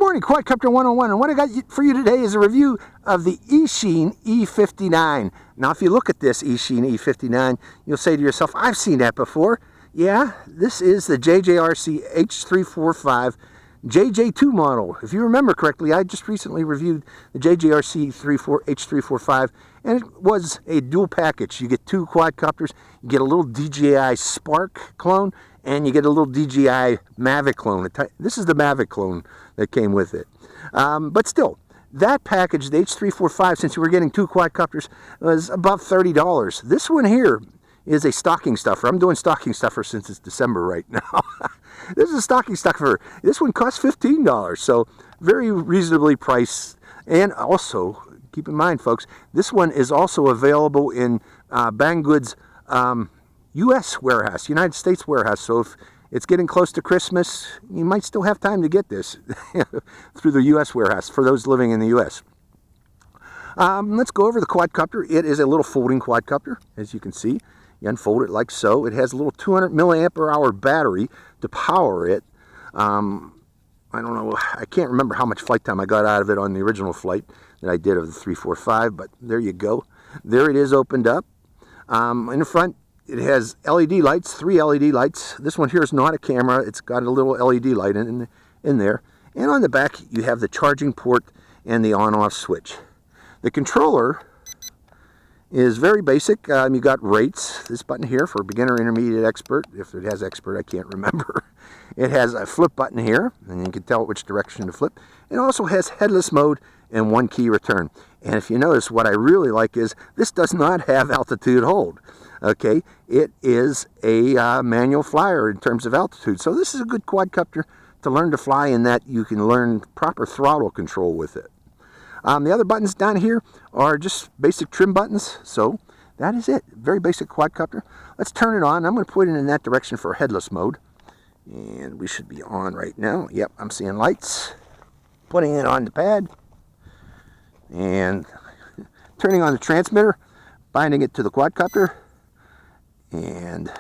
morning, Quadcopter 101, and what I got for you today is a review of the Eachine E59. Now, if you look at this Eachine E59, you'll say to yourself, I've seen that before. Yeah, this is the JJRC H345 JJ2 model. If you remember correctly, I just recently reviewed the JJRC H345, and it was a dual package. You get two quadcopters, you get a little DJI Spark clone, and you get a little DJI Mavic clone. This is the Mavic clone that came with it. But still, that package, the H345, since you were getting two quadcopters, was about $30. This one here is a stocking stuffer. I'm doing stocking stuffer since it's December right now. This is a stocking stuffer. This one costs $15, so very reasonably priced. And also, keep in mind, folks, this one is also available in Banggood's U.S. warehouse, United States warehouse. So if it's getting close to Christmas, you might still have time to get this through the U.S. warehouse for those living in the U.S. Let's go over the quadcopter. It is a little folding quadcopter, as you can see. You unfold it like so. It has a little 200 milliamp hour battery to power it. I don't know, I can't remember how much flight time I got out of it on the original flight that I did of the 345, but there you go. There it is opened up. In the front, it has LED lights, 3 LED lights. This one here is not a camera. It's got a little LED light in there. And on the back, you have the charging port and the on-off switch. The controller is very basic. You got rates. This button here for beginner, intermediate, expert. If it has expert, I can't remember. It has a flip button here, and you can tell which direction to flip. It also has headless mode and 1 key return. And if you notice, what I really like is this does not have altitude hold. Okay, it is a manual flyer in terms of altitude. So this is a good quadcopter to learn to fly in that you can learn proper throttle control with it. The other buttons down here are just basic trim buttons. So that is it. Very basic quadcopter. Let's turn it on. I'm going to put it in that direction for headless mode. And we should be on right now. Yep, I'm seeing lights. Putting it on the pad. And turning on the transmitter. Binding it to the quadcopter. And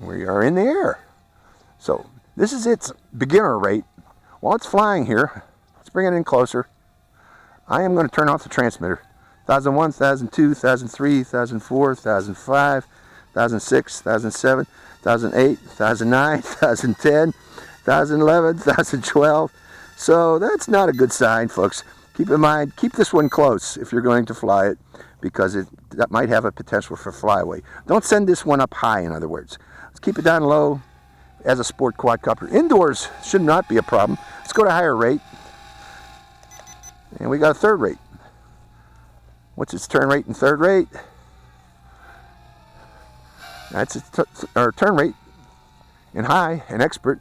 we are in the air. So this is its beginner rate. While it's flying here, let's bring it in closer. I am going to turn off the transmitter. 1001, 1002, 1003, 1004, 1005, 1006, 1007, 1008, 1009, 1010, 1011, 1012. So that's not a good sign, folks. Keep in mind, keep this one close if you're going to fly it, because that might have a potential for flyaway. Don't send this one up high, in other words. Let's keep it down low as a sport quadcopter. Indoors should not be a problem. Let's go to higher rate. And we got a third rate. What's its turn rate in third rate? That's its turn rate in high and expert.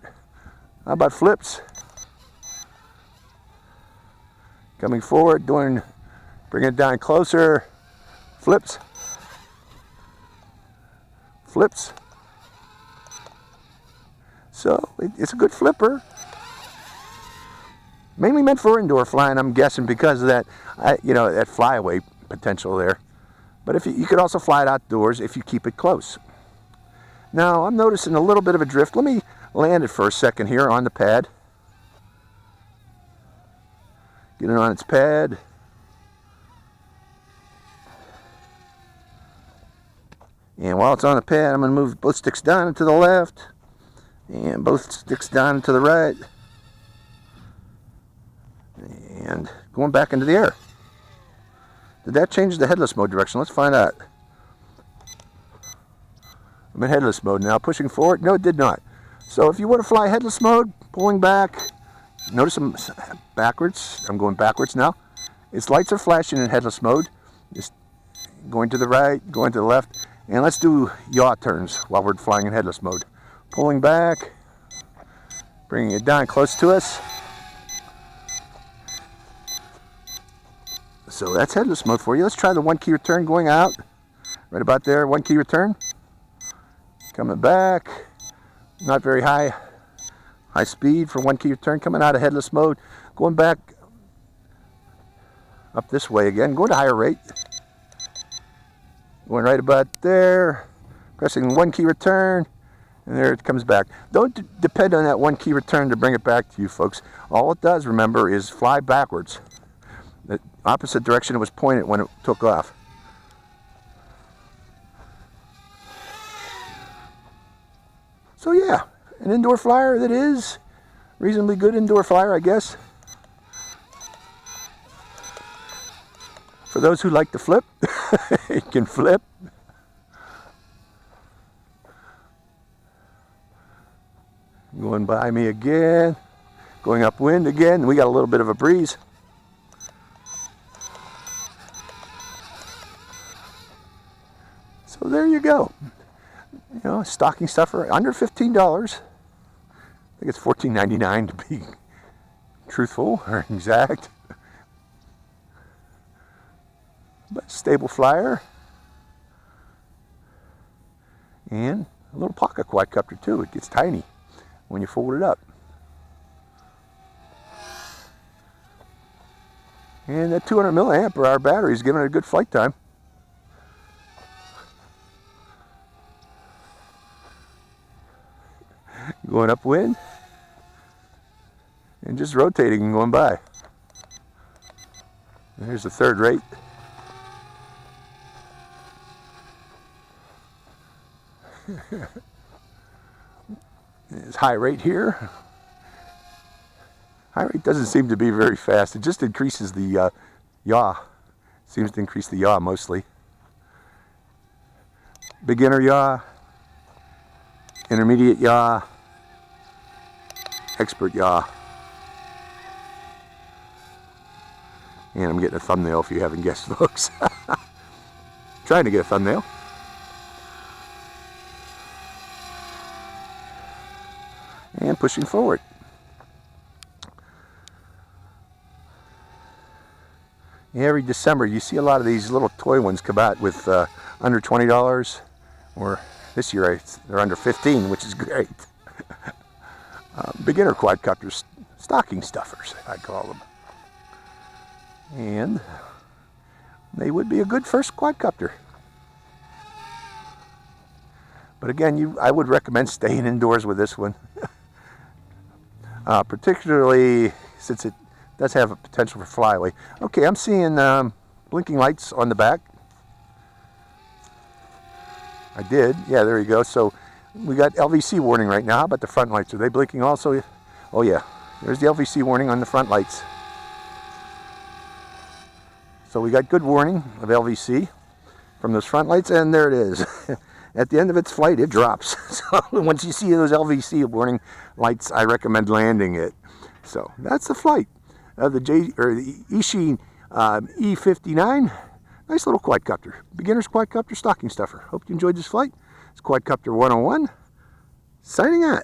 How about flips? Coming forward, bring it down closer. Flips. Flips. So it's a good flipper. Mainly meant for indoor flying, I'm guessing, because of that, that flyaway potential there. But if you could also fly it outdoors if you keep it close. Now I'm noticing a little bit of a drift. Let me land it for a second here on the pad. Get it on its pad. And while it's on the pad, I'm going to move both sticks down and to the left. And both sticks down and to the right. And going back into the air. Did that change the headless mode direction? Let's find out. I'm in headless mode now. Pushing forward? No, it did not. So if you want to fly headless mode, pulling back, notice I'm backwards. I'm going backwards now. Its lights are flashing in headless mode. Just going to the right, going to the left. And let's do yaw turns while we're flying in headless mode. Pulling back, bringing it down close to us. So that's headless mode for you. Let's try the 1 key return going out. Right about there, 1 key return. Coming back. Not very high speed for 1 key return. Coming out of headless mode. Going back up this way again. Going to higher rate. Going right about there. Pressing 1 key return. And there it comes back. Don't depend on that one key return to bring it back to you, folks. All it does, remember, is fly backwards. The opposite direction it was pointed when it took off. So yeah, an indoor flyer that is. Reasonably good indoor flyer, I guess. For those who like to flip, it can flip. Going by me again, going upwind again. We got a little bit of a breeze. So there you go. You know, stocking stuffer under $15. I think it's $14.99 to be truthful or exact. But stable flyer. And a little pocket quadcopter too. It gets tiny when you fold it up. And that 200 milliamp hour battery is giving it a good flight time. Going upwind and just rotating and going by. There's the third rate. There's high rate here. High rate doesn't seem to be very fast. It just increases the yaw. Seems to increase the yaw mostly. Beginner yaw, intermediate yaw, expert yaw. And I'm getting a thumbnail if you haven't guessed, folks. Trying to get a thumbnail. And pushing forward. Every December you see a lot of these little toy ones come out with under $20, or this year they're under $15, which is great. Beginner quadcopters, stocking stuffers, I call them. And they would be a good first quadcopter. But again, I would recommend staying indoors with this one. Particularly since it does have a potential for flyaway. Okay, I'm seeing blinking lights on the back. I did, yeah, there you go. So we got LVC warning right now. How about the front lights? Are they blinking also? Oh yeah, there's the LVC warning on the front lights. So we got good warning of LVC from those front lights, and there it is. At the end of its flight, it drops. So once you see those LVC warning lights, I recommend landing it. So that's the flight of the Eachine E59. Nice little quadcopter. Beginner's quadcopter, stocking stuffer. Hope you enjoyed this flight. It's Quadcopter 101. Signing out.